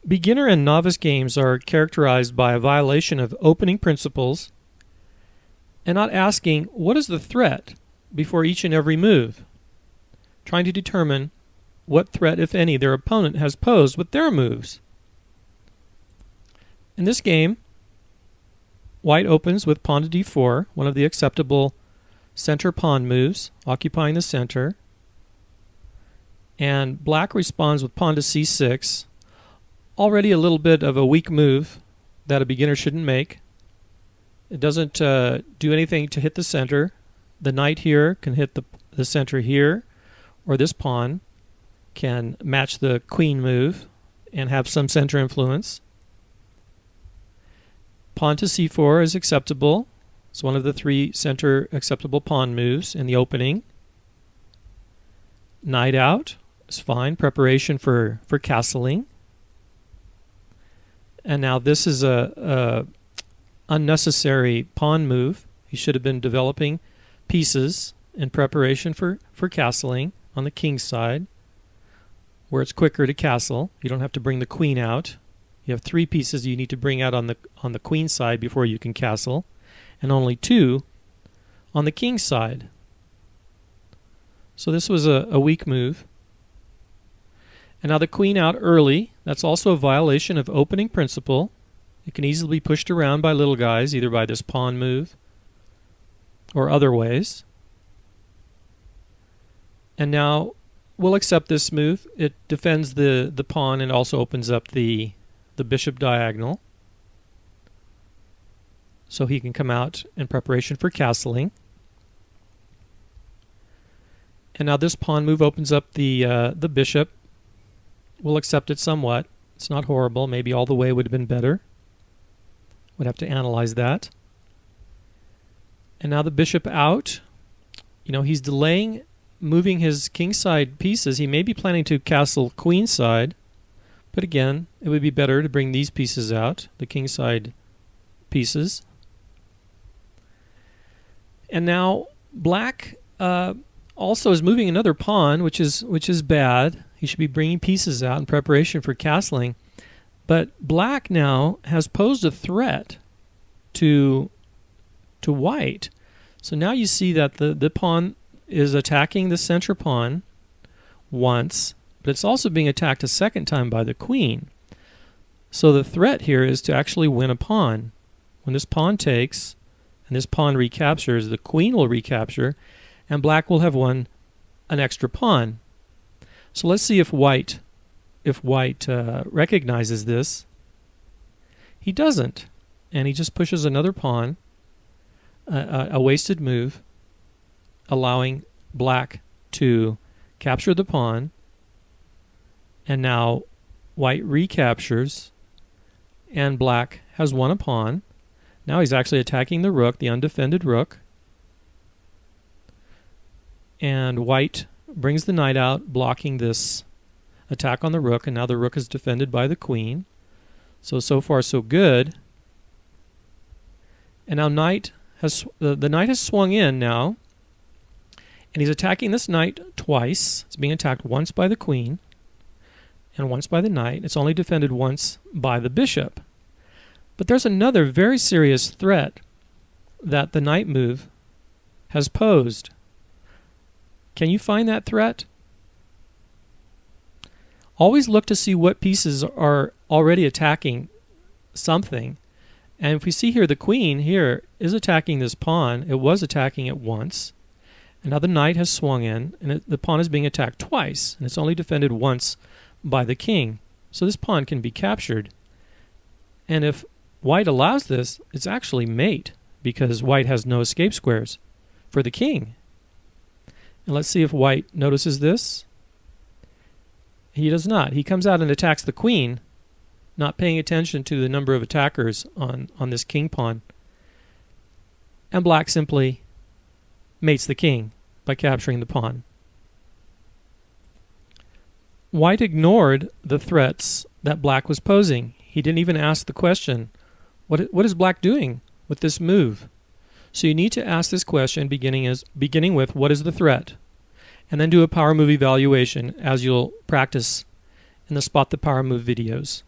Beginner and novice games are characterized by a violation of opening principles and not asking what is the threat before each and every move, trying to determine what threat, if any, their opponent has posed with their moves. In this game, white opens with pawn to d4, one of the acceptable center pawn moves, occupying the center, and black responds with pawn to c6, already a little bit of a weak move that a beginner shouldn't make. It doesn't do anything to hit the center. The knight here can hit the center here, or this pawn can match the queen move and have some center influence. Pawn to c4 is acceptable. It's one of the three center acceptable pawn moves in the opening. Knight out is fine, preparation for castling. And now this is a unnecessary pawn move. He should have been developing pieces in preparation for castling on the king's side, where it's quicker to castle. You don't have to bring the queen out. You have three pieces you need to bring out on the queen side before you can castle, and only two on the king's side. So this was a weak move. And now the queen out early, that's also a violation of opening principle. It can easily be pushed around by little guys, either by this pawn move or other ways. And now we'll accept this move. It defends the pawn and also opens up the bishop diagonal, so he can come out in preparation for castling. And now this pawn move opens up the bishop. We'll accept it somewhat. It's not horrible. Maybe all the way would have been better. Would have to analyze that. And now the bishop out. You know, he's delaying moving his kingside pieces. He may be planning to castle queenside, but again, it would be better to bring these pieces out, the kingside pieces. And now black also is moving another pawn, which is bad. He should be bringing pieces out in preparation for castling. But black now has posed a threat to white. So now you see that the pawn is attacking the center pawn once, but it's also being attacked a second time by the queen. So the threat here is to actually win a pawn. When this pawn takes and this pawn recaptures, the queen will recapture, and black will have won an extra pawn. So let's see if white recognizes this. He doesn't, and he just pushes another pawn, a wasted move, allowing black to capture the pawn. And now white recaptures, and black has won a pawn. Now he's actually attacking the rook, the undefended rook. And white brings the knight out, blocking this attack on the rook, and now the rook is defended by the queen. So far so good. And now the knight has swung in now, and he's attacking this knight twice. It's being attacked once by the queen and once by the knight. It's only defended once by the bishop. But there's another very serious threat that the knight move has posed. Can you find that threat? Always look to see what pieces are already attacking something. And if we see here, the queen here is attacking this pawn. It was attacking it once. And now the knight has swung in, and the pawn is being attacked twice. And it's only defended once by the king. So this pawn can be captured. And if white allows this, it's actually mate, because white has no escape squares for the king. And let's see if white notices this. He does not. He comes out and attacks the queen, not paying attention to the number of attackers on this king pawn. And black simply mates the king by capturing the pawn. White ignored the threats that black was posing. He didn't even ask the question, what is black doing with this move? So you need to ask this question beginning with, what is the threat? And then do a power move evaluation, as you'll practice in the Spot the Power Move videos.